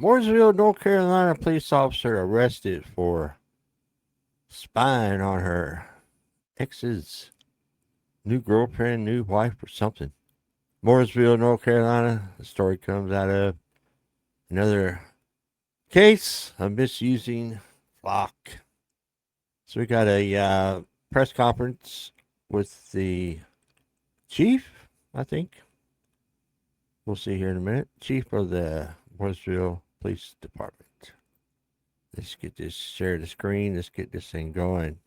Mooresville, North Carolina police officer arrested for spying on her ex's new girlfriend, new wife, or something. Mooresville, North Carolina. The story comes out of another case of misusing flock. So we got a press conference with the chief, I think. We'll see here in a minute. Chief of the Mooresville Police Department. Let's get this, share the screen. Let's get this thing going.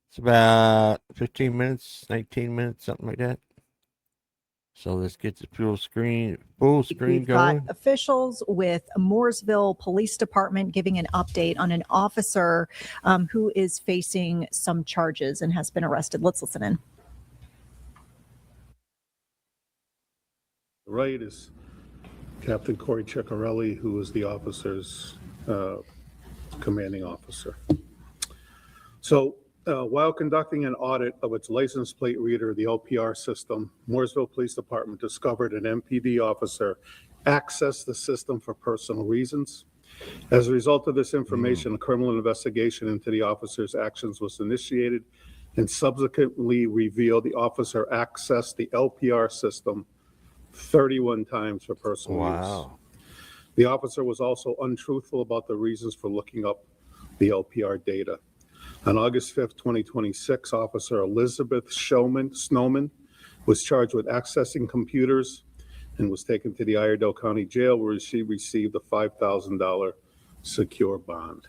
It's about 15 minutes, 19 minutes, something like that. So let's get the full screen We've going. got officials with Mooresville Police Department giving an update on an officer who is facing some charges and has been arrested. Let's listen in. Right is Captain Corey Ciccarelli, who is the officer's commanding officer. So while conducting an audit of its license plate reader, the LPR system, Mooresville Police Department discovered an MPD officer accessed the system for personal reasons. As a result of this information, a criminal investigation into the officer's actions was initiated and subsequently revealed the officer accessed the LPR system 31 times for personal use. The officer was also untruthful about the reasons for looking up the LPR data. On August 5th, 2026, Officer Elizabeth Snowman was charged with accessing computers and was taken to the Iredell County Jail, where she received a $5,000 secure bond.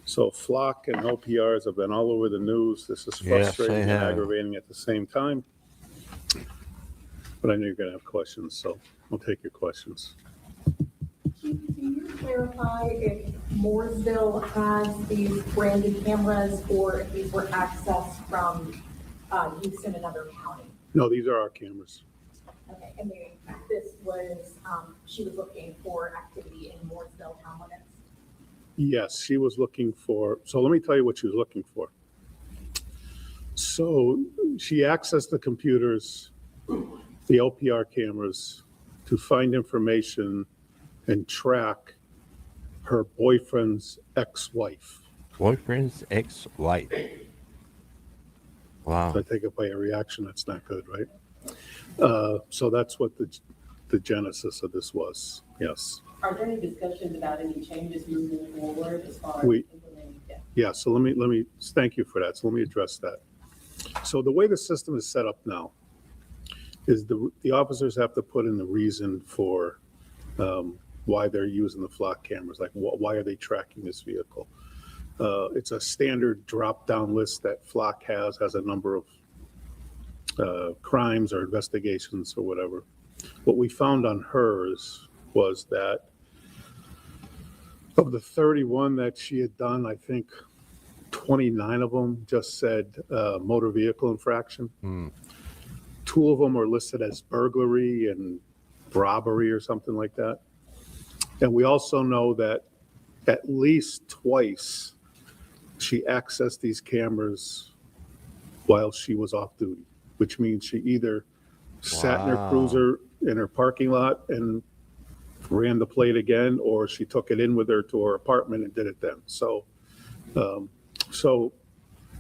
So flock and LPRs have been all over the news. This is frustrating and aggravating at the same time. But I know you're going to have questions, so I'll take your questions. Chief, can you clarify if Mooresville has these branded cameras or if these were accessed from use in another county? No, these are our cameras. Okay, and this was, she was looking for activity in Mooresville town limits? Yes, she was looking for, so let me tell you what she was looking for. So she accessed the computers, the LPR cameras, to find information and track her boyfriend's ex-wife. Boyfriend's ex-wife. Wow. So I take it by a reaction, that's not good, right? So that's what the genesis of this was, yes. Are there any discussions about any changes moving forward as far as implementing that? Yeah, so let me, thank you for that. So let me address that. So the way the system is set up now is the officers have to put in the reason for why they're using the flock cameras, like why are they tracking this vehicle? It's a standard drop-down list that flock has a number of crimes or investigations or whatever. What we found on hers was that of the 31 that she had done, I think 29 of them just said motor vehicle infraction. 2 of them are listed as burglary and robbery or something like that. And we also know that at least twice she accessed these cameras while she was off duty, which means she either sat in her cruiser in her parking lot and ran the plate again, or she took it in with her to her apartment and did it then. So, so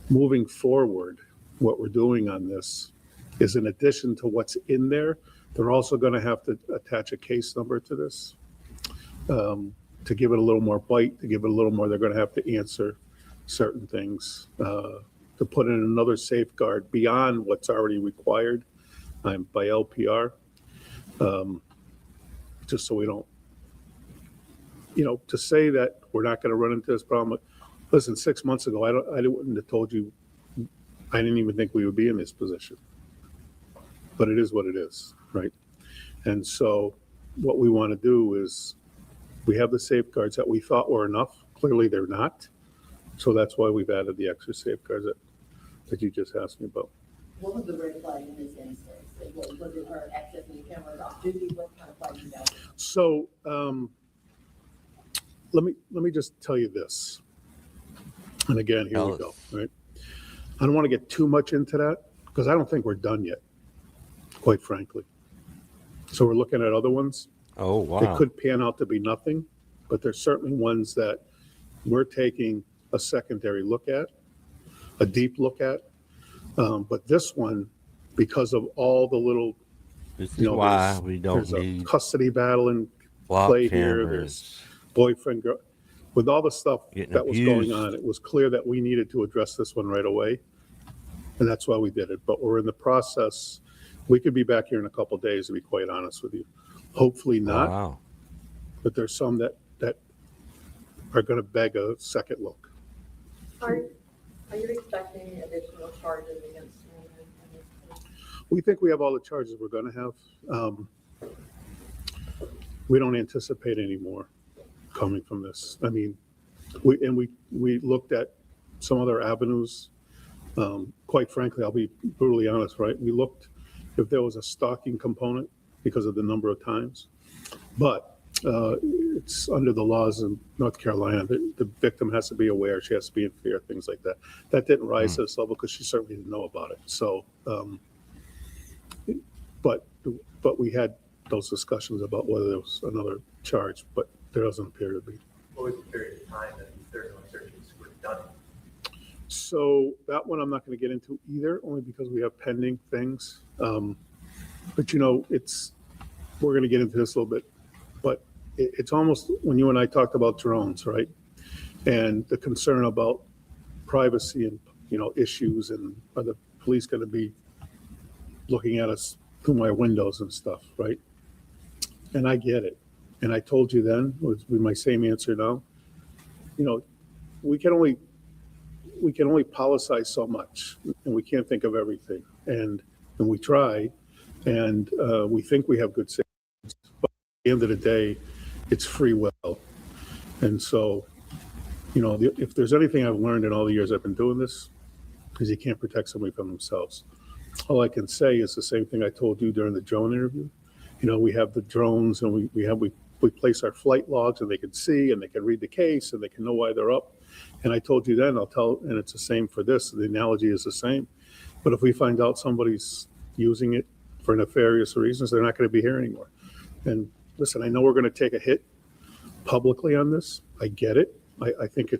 moving forward, what we're doing on this is, in addition to what's in there, they're also going to have to attach a case number to this to give it a little more bite, to give it a little more. They're going to have to answer certain things to put in another safeguard beyond what's already required by LPR, just so we don't, to say that we're not going to run into this problem. Listen, 6 months ago, I wouldn't have told you. I didn't even think we would be in this position. But it is what it is, right? And so what we want to do is, we have the safeguards that we thought were enough. Clearly, they're not. So that's why we've added the extra safeguards that you just asked me about. What was the red flag in this instance? Was it her accessing the cameras off duty? What kind of flag you got? So let me just tell you this. And again, here we go, right? I don't want to get too much into that because I don't think we're done yet, quite frankly. So we're looking at other ones. Oh, It wow. could pan out to be nothing, but there's certainly ones that we're taking a secondary look at, a deep look at. But this one, because of all the little, This you is know, why we don't there's a need custody battle in block play here, there's cameras boyfriend, girl, with all the stuff getting that was going abused. on, it was clear that we needed to address this one right away. And that's why we did it. But we're in the process. We could be back here in a couple of days, to be quite honest with you. Hopefully not, Wow. but there's some that are going to beg a second look. Are you expecting additional charges against him in this case? We think we have all the charges we're going to have. We don't anticipate any more coming from this. I mean, we looked at some other avenues. Quite frankly, I'll be brutally honest, right? We looked if there was a stalking component because of the number of times, but it's under the laws in North Carolina. The victim has to be aware. She has to be in fear, things like that. That didn't rise to this level because she certainly didn't know about it. So, but we had those discussions about whether there was another charge, but there doesn't appear to be. What was the period of time that these 31 searches were done? So that one I'm not going to get into either, only because we have pending things. But you know, we're going to get into this a little bit, but it's almost when you and I talked about drones, right? And the concern about privacy and, you know, issues, and are the police going to be looking at us through our windows and stuff, right? And I get it. And I told you then, would be my same answer now. You know, we can only politicize so much, and we can't think of everything. And we try, and we think we have good safety, but at the end of the day, it's free will. And so, you know, if there's anything I've learned in all the years I've been doing this, is you can't protect somebody from themselves. All I can say is the same thing I told you during the drone interview. You know, we have the drones, and we place our flight logs, and they can see, and they can read the case, and they can know why they're up. And I told you then, and it's the same for this. The analogy is the same. But if we find out somebody's using it for nefarious reasons, they're not going to be here anymore. And listen, I know we're going to take a hit publicly on this. I get it. I think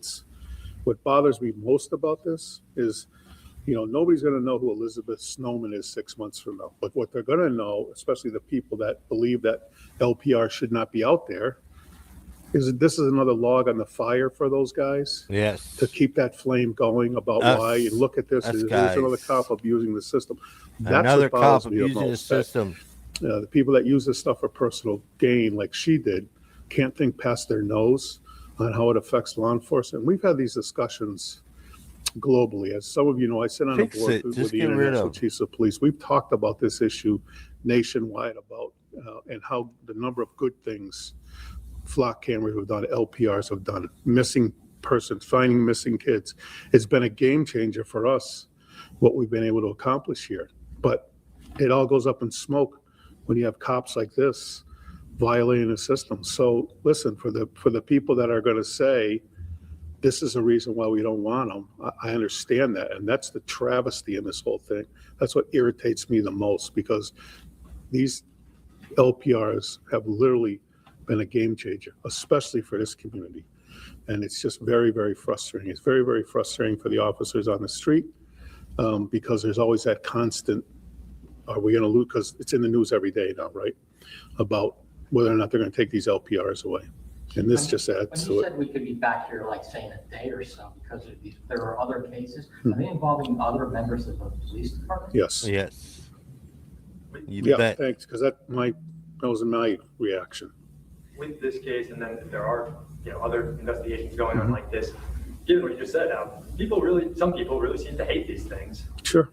what bothers me most about this is, you know, nobody's going to know who Elizabeth Snowman is 6 months from now. But what they're going to know, especially the people that believe that LPR should not be out there, is that this is another log on the fire for those guys. Yes. To keep that flame going about why, and look at this, there's another cop abusing the system. That's Another what bothers cop me abusing the most, system. the people that use this stuff for personal gain, like she did, can't think past their nose on how it affects law enforcement. We've had these discussions globally. As some of you know, I sit on a Fix board it. with Just the get rid International of 'em. Chiefs of Police. We've talked about this issue nationwide about and how the number of good things flock cameras have done, LPRs have done, missing persons, finding missing kids. It's been a game changer for us, what we've been able to accomplish here. But it all goes up in smoke when you have cops like this violating the system. So listen, for the people that are going to say this is a reason why we don't want them, I understand that. And that's the travesty in this whole thing. That's what irritates me the most, because these LPRs have literally been a game changer, especially for this community. And it's just very, very frustrating. It's very, very frustrating for the officers on the street, because there's always that constant, are we going to lose? Because it's in the news every day now, right? About whether or not they're going to take these LPRs away. And this just adds When you to it. said we could be back here, like, say, in a day or so, because of these, there are other cases, are they involving other members of the police department? Yes. Yes. You Yeah, bet. thanks, because that was my reaction. With this case, and then if there are, you know, other investigations going on like this, given what you just said, some people really seem to hate these things. Sure.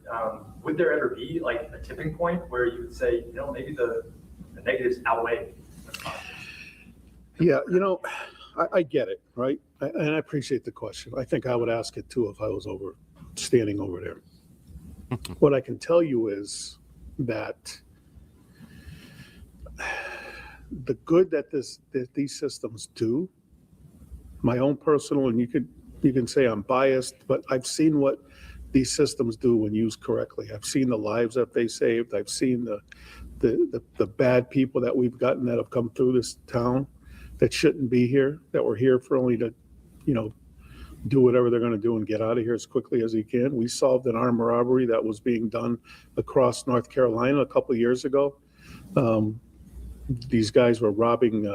Would there ever be like a tipping point where you would say, you know, maybe the negatives outweigh the positives? Yeah, you know, I get it, right? And I appreciate the question. I think I would ask it too if I was standing over there. What I can tell you is that the good that these systems do, my own personal, and you can say I'm biased, but I've seen what these systems do when used correctly. I've seen the lives that they saved. I've seen the bad people that we've gotten that have come through this town that shouldn't be here, that were here for only to, do whatever they're going to do and get out of here as quickly as he can. We solved an armed robbery that was being done across North Carolina a couple of years ago. These guys were robbing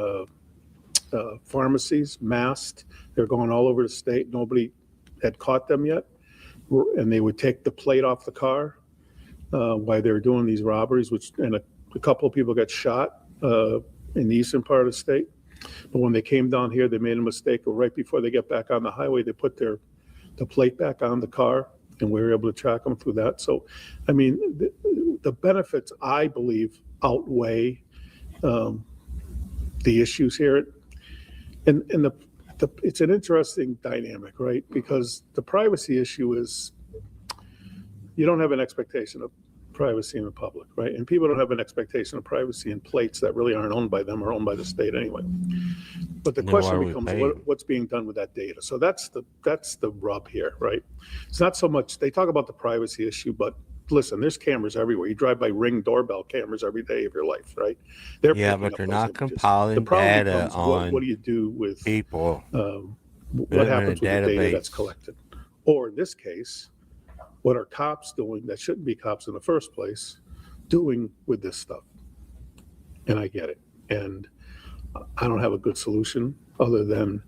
pharmacies, masked. They're going all over the state. Nobody had caught them yet. And they would take the plate off the car while they were doing these robberies, and a couple of people got shot in the eastern part of the state. But when they came down here, they made a mistake. Right before they get back on the highway, they put the plate back on the car, and we were able to track them through that. So, I mean, the benefits, I believe, outweigh the issues here. And it's an interesting dynamic, right? Because the privacy issue is, you don't have an expectation of privacy in the public, right? And people don't have an expectation of privacy in plates that really aren't owned by them or owned by the state anyway. But the question becomes, what's being done with that data? So that's the rub here, right? It's not so much, they talk about the privacy issue, but listen, there's cameras everywhere. You drive by Ring doorbell cameras every day of your life, right? But they're not compiling data on what do you do with people? What happens with the data that's collected? Or in this case, what are cops doing that shouldn't be cops in the first place doing with this stuff? And I get it. And I don't have a good solution other than,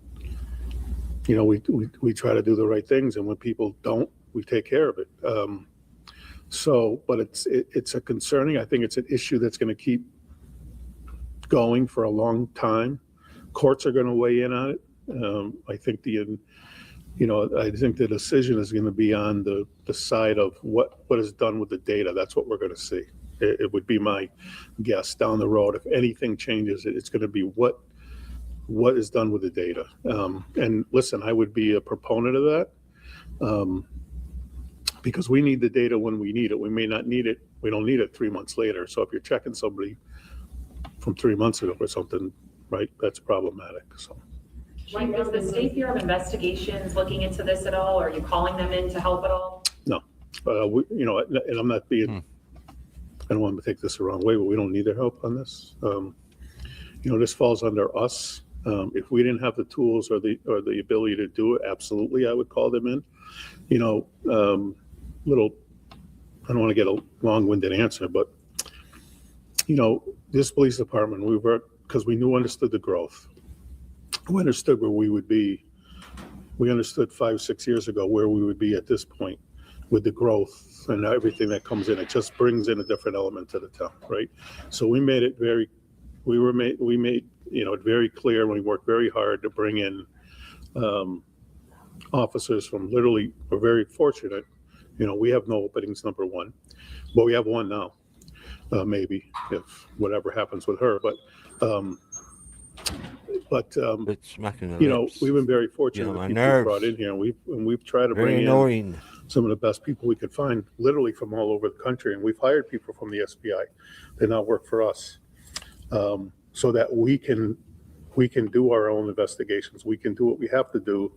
we try to do the right things, and when people don't, we take care of it. But it's a concerning, I think it's an issue that's going to keep going for a long time. Courts are going to weigh in on it. I think I think the decision is going to be on the side of what is done with the data. That's what we're going to see. It would be my guess down the road. If anything changes, it's going to be what is done with the data. And listen, I would be a proponent of that because we need the data when we need it. We may not need it. We don't need it 3 months later. So if you're checking somebody from 3 months ago or something, right, that's problematic. So. Chief, is the State Bureau of Investigations looking into this at all? Are you calling them in to help at all? No, and I'm not being, I don't want to take this the wrong way, but we don't need their help on this. This falls under us. If we didn't have the tools or the ability to do it, absolutely, I would call them in. I don't want to get a long-winded answer, but, this police department, we worked because we understood the growth. We understood where we would be. We understood 5-6 years ago where we would be at this point with the growth and everything that comes in. It just brings in a different element to the town, right? So we made it very clear, and we worked very hard to bring in officers from literally, we're very fortunate. We have no openings, number one, but we have one now, maybe if whatever happens with her. But we've been very fortunate with people we brought in here, and we've tried to bring in some of the best people we could find, literally from all over the country. And we've hired people from the SBI. They now work for us, so that we can do our own investigations. We can do what we have to do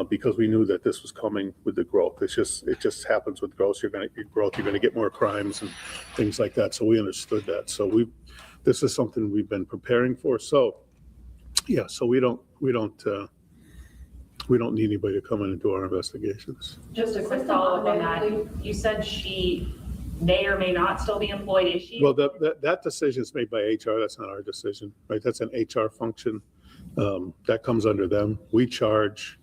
because we knew that this was coming with the growth. It just happens with growth. You're going to get more crimes and things like that. So we understood that. So this is something we've been preparing for. So yeah, so we don't need anybody to come in and do our investigations. Just a quick follow-up on that. You said she may or may not still be employed. Is she? Well, that decision is made by HR. That's not our decision, right? That's an HR function. That comes under them. We charge,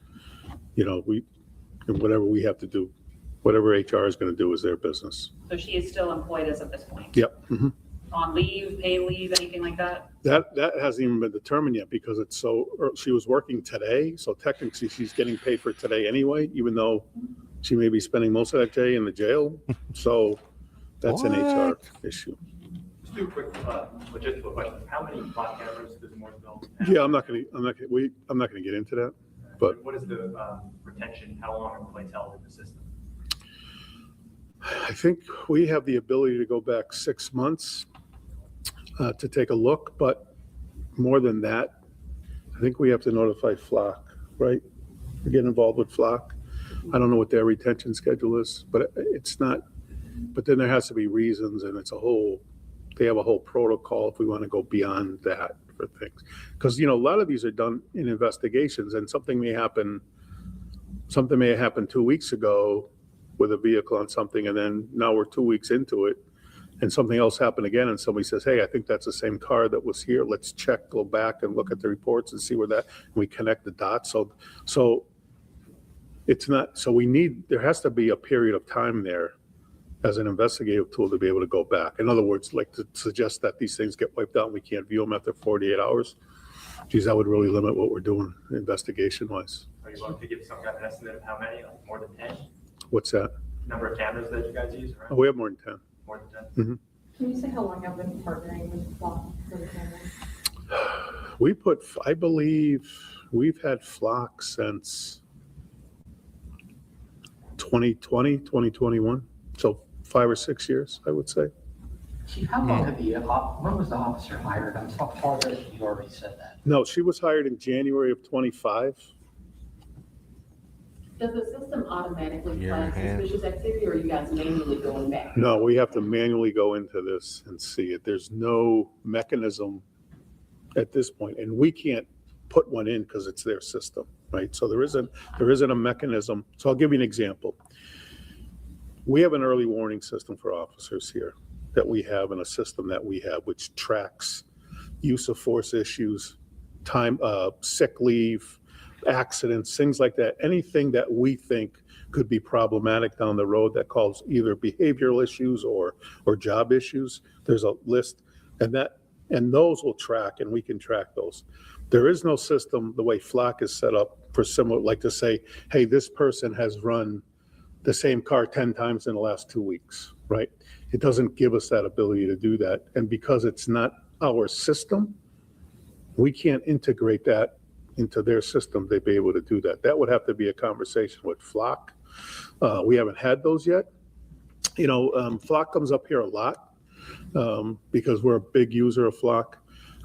whatever we have to do, whatever HR is going to do is their business. So she is still employed as of this point? Yep. Mm-hmm. On leave, paid leave, anything like that? That hasn't even been determined yet because she was working today. So technically she's getting paid for today anyway, even though she may be spending most of that day in the jail. So that's an HR issue. Just do a quick logistical question. How many bot cameras does Mooresville have? Yeah, I'm not gonna get into that. But what is the retention? How long are the plates held in the system? I think we have the ability to go back 6 months to take a look, but more than that, I think we have to notify Flock, right? We get involved with Flock. I don't know what their retention schedule is, but it's not. But then there has to be reasons, and it's a whole they have a whole protocol if we want to go beyond that for things. Because, you know, a lot of these are done in investigations, and something may have happened 2 weeks ago with a vehicle on something, and then now we're 2 weeks into it, and something else happened again, and somebody says, hey, I think that's the same car that was here. Let's check, go back and look at the reports and see where that, and we connect the dots. So it's not, so there has to be a period of time there as an investigative tool to be able to go back. In other words, like to suggest that these things get wiped out and we can't view them after 48 hours. Geez, that would really limit what we're doing investigation-wise. Are you willing to give some kind of estimate of how many, like more than 10? What's that? Number of cameras that you guys use, Oh, right? we have more than 10. More than 10? Can you say how long I've been partnering with Flock for the cameras? I believe we've had Flock since 2020, 2021. So 5 or 6 years, I would say. Chief, how long have you, when was the officer hired? I'm so apologize if you already said that. No, she was hired in January of 25. Does the system automatically Yeah, flag hand. suspicious activity, or are you guys manually going back? No, we have to manually go into this and see it. There's no mechanism at this point, and we can't put one in because it's their system, right? So there isn't a mechanism. So I'll give you an example. We have an early warning system for officers here that we have, in a system that we have, which tracks use of force issues, time, sick leave, accidents, things like that. Anything that we think could be problematic down the road that calls either behavioral issues or job issues. There's a list, and those will track, and we can track those. There is no system the way Flock is set up for similar, like to say, hey, this person has run the same car 10 times in the last 2 weeks, right? It doesn't give us that ability to do that. And because it's not our system, we can't integrate that into their system to be able to do that. That would have to be a conversation with Flock. We haven't had those yet. You know, Flock comes up here a lot because we're a big user of Flock.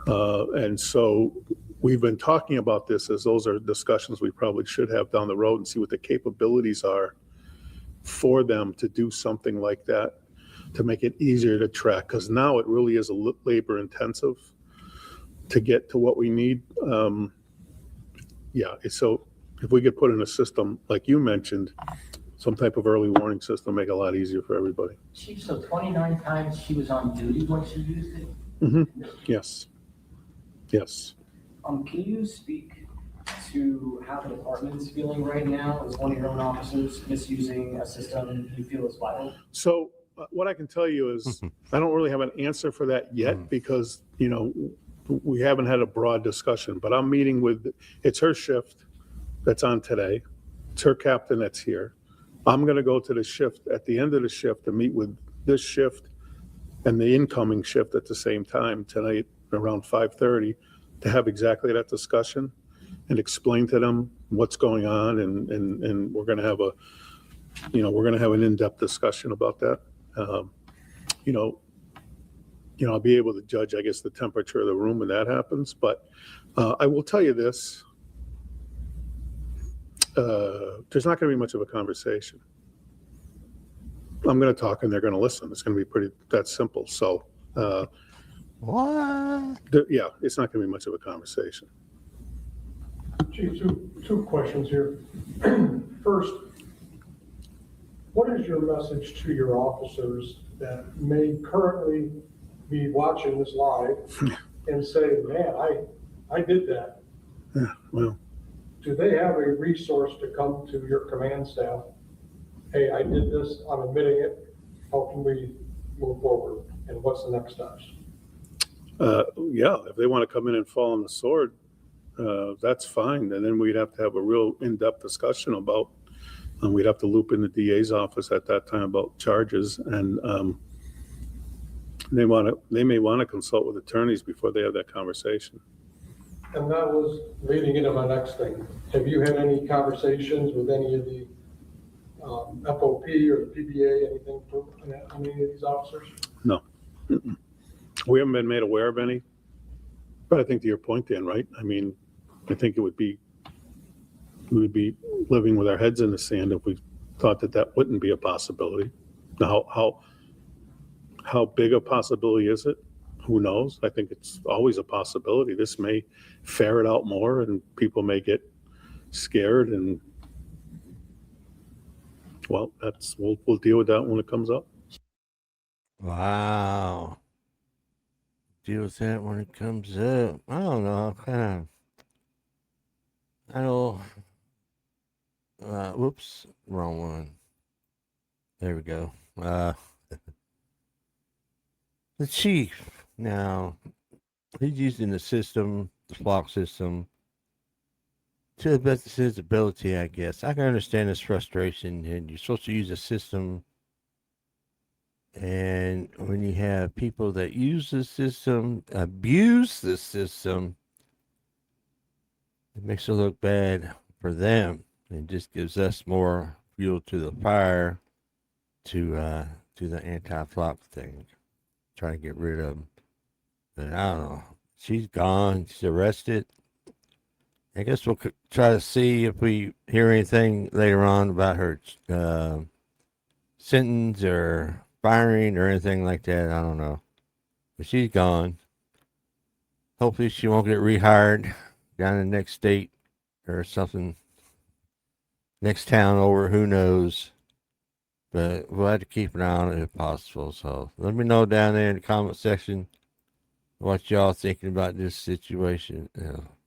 And so we've been talking about this, as those are discussions we probably should have down the road, and see what the capabilities are for them to do something like that, to make it easier to track. Because now it really is labor intensive to get to what we need. So if we could put in a system, like you mentioned, some type of early warning system, make it a lot easier for everybody. Chief, so 29 times she was on duty when she used it? Mm-hmm. Yes. Can you speak to how the department's feeling right now as one of your own officers misusing a system you feel is vital? So what I can tell you is I don't really have an answer for that yet because, you know, we haven't had a broad discussion, but I'm meeting with, it's her shift that's on today. It's her captain that's here. I'm going to go to the shift at the end of the shift to meet with this shift and the incoming shift at the same time tonight around 5:30 to have exactly that discussion and explain to them what's going on. And we're going to have an in-depth discussion about that. I'll be able to judge, I guess, the temperature of the room when that happens. But I will tell you this, there's not going to be much of a conversation. I'm going to talk and they're going to listen. It's going to be that simple. So, What? it's not going to be much of a conversation. Chief, two questions here. First, what is your message to your officers that may currently be watching this live and say, man, I did that? Yeah, well, Do they have a resource to come to your command staff? Hey, I did this, I'm admitting it. How can we move forward? And what's the next steps? if they want to come in and fall on the sword, that's fine. And then we'd have to have a real in-depth discussion about, and we'd have to loop in the DA's office at that time about charges. And they may want to consult with attorneys before they have that conversation. And that was leading into my next thing. Have you had any conversations with any of the FOP or the PBA, anything on any of these officers? No. Mm-mm. We haven't been made aware of any. But I think to your point, Dan, right? I mean, I think we would be living with our heads in the sand if we thought that wouldn't be a possibility. Now, How big a possibility is it? Who knows? I think it's always a possibility. This may ferret out more and people may get scared and, well, we'll deal with that when it comes up. Wow. Deal with that when it comes up. I don't know. I know. Whoops, wrong one. There we go. The chief. Now, he's using the system, the flock system, to the best of his ability, I guess. I can understand his frustration, and you're supposed to use a system. And when you have people that use the system, abuse the system, it makes it look bad for them. It just gives us more fuel to the fire to the anti-flock thing. Try to get rid of them. But I don't know. She's gone. She's arrested. I guess we'll try to see if we hear anything later on about her sentence or firing or anything like that. I don't know. But she's gone. Hopefully she won't get rehired down in the next state or something. Next town over, who knows. But we'll have to keep an eye on it if possible. So let me know down there in the comment section what y'all thinking about this situation.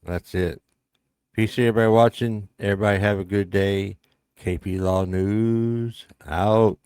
That's it. Peace to everybody watching. Everybody have a good day. KP Law News out.